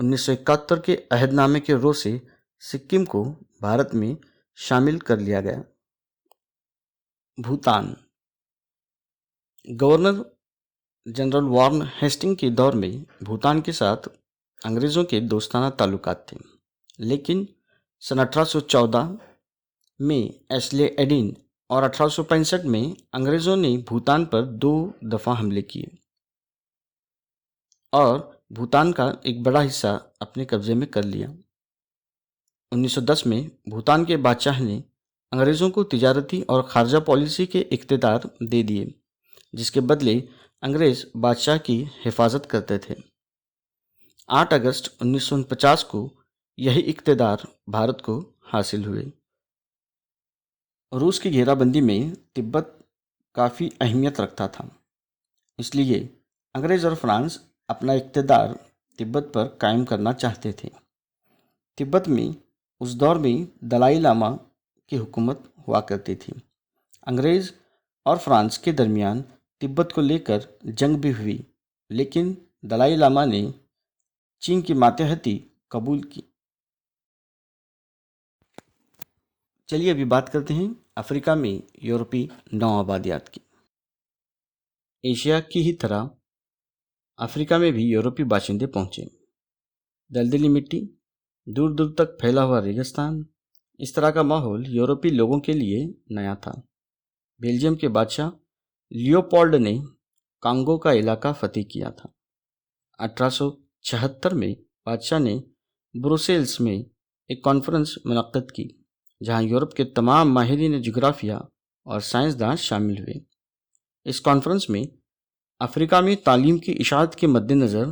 1971 کے عہد نامے کے رو سے سکم کو بھارت میں شامل کر لیا گیا۔ Bhutan. Governor general Warren Hastings کے دور میں بھوٹان کے ساتھ انگریزوں کے دوستانہ تعلقات تھے، لیکن سن 1814 میں ایسلے ایڈن اور 1865 میں انگریزوں نے بھوٹان پر 2 دفعہ حملے کیے اور بھوٹان کا ایک بڑا حصہ اپنے قبضے میں کر لیا۔ 1910 میں بھوٹان کے بادشاہ نے انگریزوں کو تجارتی اور خارجہ پالیسی کے اقتدار دے دیے، جس کے بدلے انگریز بادشاہ کی حفاظت کرتے تھے۔ 8 اگست 1949 کو یہی اقتدار بھارت کو حاصل ہوئے۔ روس کی گھیرا بندی میں تبت کافی اہمیت رکھتا تھا، اس لیے انگریز اور فرانس اپنا اقتدار تبت پر قائم کرنا چاہتے تھے۔ تبت میں اس دور میں دلائی لاما کی حکومت ہوا کرتی تھی۔ انگریز اور فرانس کے درمیان تبت کو لے کر جنگ بھی ہوئی، لیکن دلائی لاما نے چین کی ماتحتی قبول کی۔ چلیے ابھی بات کرتے ہیں افریقہ میں یورپی نو آبادیات کی۔ ایشیا کی ہی طرح افریقہ میں بھی یورپی باشندے پہنچے۔ دلدلی مٹی، دور دور تک پھیلا ہوا ریگستان، اس طرح کا ماحول یورپی لوگوں کے لیے نیا تھا۔ بیلجیم کے بادشاہ لیوپولڈ نے کانگو کا علاقہ فتح کیا تھا۔ 1876 میں بادشاہ نے بروسیلس میں ایک کانفرنس منعقد کی، جہاں یورپ کے تمام ماہرین جغرافیہ اور سائنسداں شامل ہوئے۔ اس کانفرنس میں افریقہ میں تعلیم کی اشاعت کے مد نظر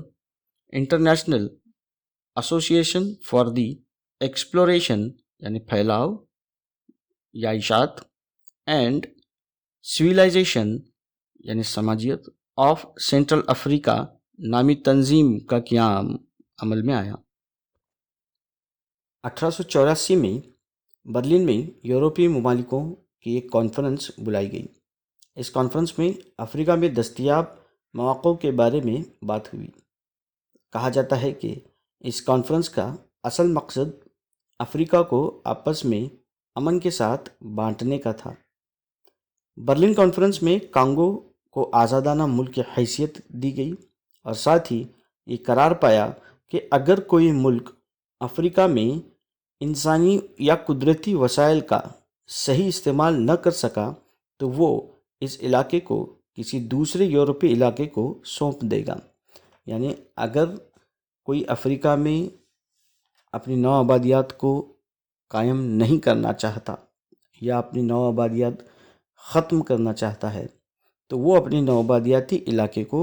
انٹرنیشنل ایسوسی ایشن فار دی ایکسپلوریشن یعنی پھیلاؤ یا اشاعت اینڈ سویلائزیشن یعنی سماجیت آف سینٹرل افریقہ نامی تنظیم کا قیام عمل میں آیا۔ 1884 میں برلن میں یورپی ممالکوں کی ایک کانفرنس بلائی گئی۔ اس کانفرنس میں افریقہ میں دستیاب مواقع کے بارے میں بات ہوئی۔ کہا جاتا ہے کہ اس کانفرنس کا اصل مقصد افریقہ کو آپس میں امن کے ساتھ بانٹنے کا تھا۔ برلن کانفرنس میں کانگو کو آزادانہ ملک کی حیثیت دی گئی اور ساتھ ہی یہ قرار پایا کہ اگر کوئی ملک افریقہ میں انسانی یا قدرتی وسائل کا صحیح استعمال نہ کر سکا تو وہ اس علاقے کو کسی دوسرے یورپی علاقے کو سونپ دے گا۔ یعنی اگر کوئی افریقہ میں اپنی نو آبادیات کو قائم نہیں کرنا چاہتا یا اپنی نو آبادیات ختم کرنا چاہتا ہے تو وہ اپنی نو آبادیاتی علاقے کو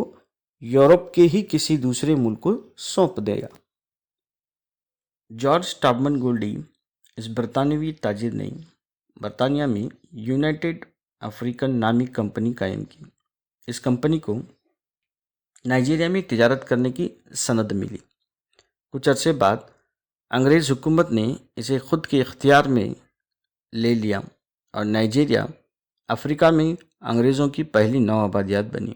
یورپ کے ہی کسی دوسرے ملک کو سونپ دے گا۔ جارج ٹابمن گولڈی اس برطانوی تاجر نے برطانیہ میں یونائٹڈ افریقن نامی کمپنی قائم کی۔ اس کمپنی کو نائجیریا میں تجارت کرنے کی سند ملی۔ کچھ عرصے بعد انگریز حکومت نے اسے خود کے اختیار میں لے لیا اور نائجیریا افریقہ میں انگریزوں کی پہلی نو آبادیات بنی۔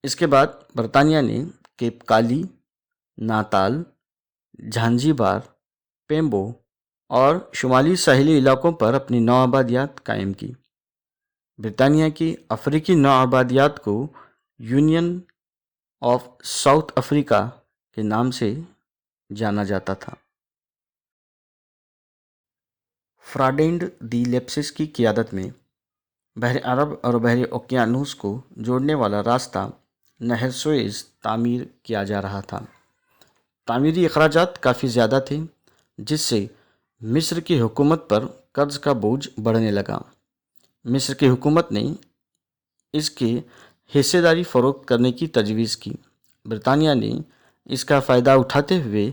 اس کے بعد برطانیہ نے کیپ کالی، ناتال، جھانجیبار، پیمبو اور شمالی ساحلی علاقوں پر اپنی نو آبادیات قائم کی۔ برطانیہ کی افریقی نو آبادیات کو یونین آف ساؤتھ افریقہ کے نام سے جانا جاتا تھا۔ فرڈینڈ دی لیپسس کی قیادت میں بحر عرب اور بحر اوقیانوس کو جوڑنے والا راستہ نہر سوئز تعمیر کیا جا رہا تھا۔ تعمیری اخراجات کافی زیادہ تھے، جس سے مصر کی حکومت پر قرض کا بوجھ بڑھنے لگا۔ مصر کی حکومت نے اس کی حصہ داری فروخت کرنے کی تجویز کی۔ برطانیہ نے اس کا فائدہ اٹھاتے ہوئے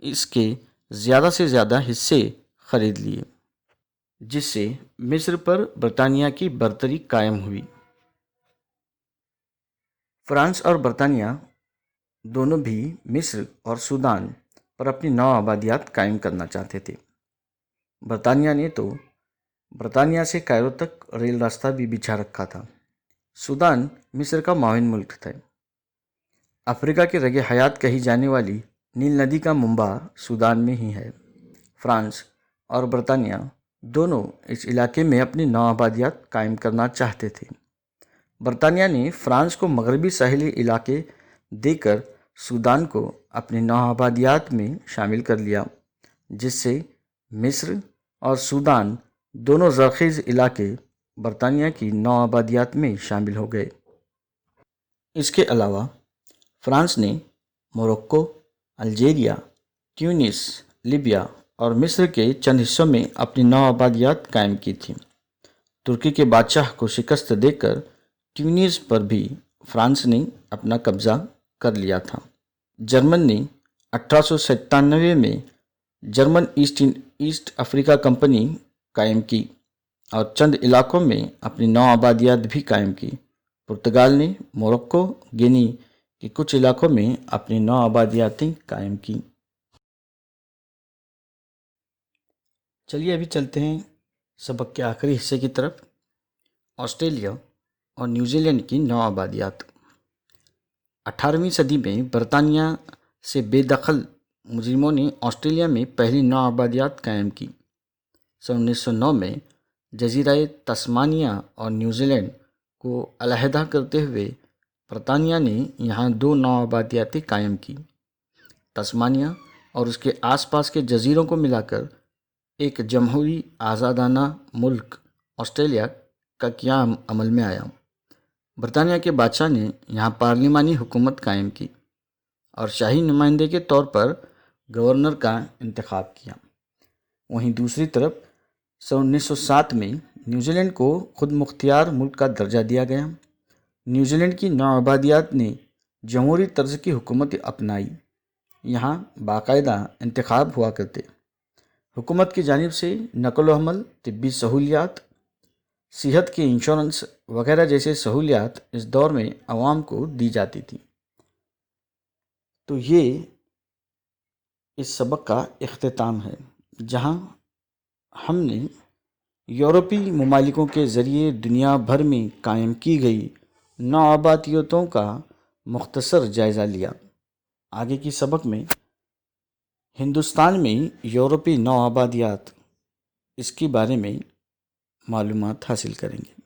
اس کے زیادہ سے زیادہ حصے خرید لیے، جس سے مصر پر برطانیہ کی برتری قائم ہوئی۔ فرانس اور برطانیہ دونوں بھی مصر اور سوڈان پر اپنی نو آبادیات قائم کرنا چاہتے تھے۔ برطانیہ سے کائرو تک ریل راستہ بھی بچھا رکھا تھا۔ سوڈان مصر کا معاون ملک تھا۔ افریقہ کے رگ حیات کہی جانے والی نیل ندی کا منبع سودان میں ہی ہے۔ فرانس اور برطانیہ دونوں اس علاقے میں اپنی نوآبادیات قائم کرنا چاہتے تھے۔ برطانیہ نے فرانس کو مغربی ساحلی علاقے دے کر سودان کو اپنی نوآبادیات میں شامل کر لیا، جس سے مصر اور سودان دونوں زرخیز علاقے برطانیہ کی نوآبادیات میں شامل ہو گئے۔ اس کے علاوہ فرانس نے موروکو، الجیریا، تیونس، لیبیا اور مصر کے چند حصوں میں اپنی نوآبادیات قائم کی تھیں۔ ترکی کے بادشاہ کو شکست دے کر تیونس پر بھی فرانس نے اپنا قبضہ کر لیا تھا۔ جرمن نے 1897 میں جرمن ایسٹ افریقہ کمپنی قائم کی اور چند علاقوں میں اپنی نوآبادیات بھی قائم کی۔ پرتگال نے موروکو، گینی کے کچھ علاقوں میں اپنی نوآبادیاتیں قائم کی۔ چلیے ابھی چلتے ہیں سبق کے آخری حصے کی طرف۔ آسٹریلیا اور نیوزی لینڈ کی نوآبادیات۔ 18ویں صدی میں برطانیہ سے بے دخل مجرموں نے آسٹریلیا میں پہلی نوآبادیات قائم کی۔ سن 1909 میں جزیرہ تسمانیہ اور نیوزی لینڈ کو علیحدہ کرتے ہوئے برطانیہ نے یہاں دو نوآبادیاتیں قائم کی۔ تسمانیہ اور اس کے آس پاس کے جزیروں کو ملا کر ایک جمہوری آزادانہ ملک آسٹریلیا کا قیام عمل میں آیا۔ برطانیہ کے بادشاہ نے یہاں پارلیمانی حکومت قائم کی اور شاہی نمائندے کے طور پر گورنر کا انتخاب کیا۔ وہیں دوسری طرف سن 1907 میں نیوزی لینڈ کو خود مختار ملک کا درجہ دیا گیا۔ نیوزی لینڈ کی نوآبادیات نے جمہوری طرز کی حکومت اپنائی۔ یہاں باقاعدہ انتخاب ہوا کرتے۔ حکومت کی جانب سے نقل و حمل، طبی سہولیات، صحت کے انشورنس وغیرہ جیسے سہولیات اس دور میں عوام کو دی جاتی تھی۔ تو یہ اس سبق کا اختتام ہے، جہاں ہم نے یورپی ممالکوں کے ذریعے دنیا بھر میں قائم کی گئی نوآبادیاتوں کا مختصر جائزہ لیا۔ آگے کی سبق میں ہندوستان میں یورپی نوآبادیات، اس کے بارے میں معلومات حاصل کریں گے۔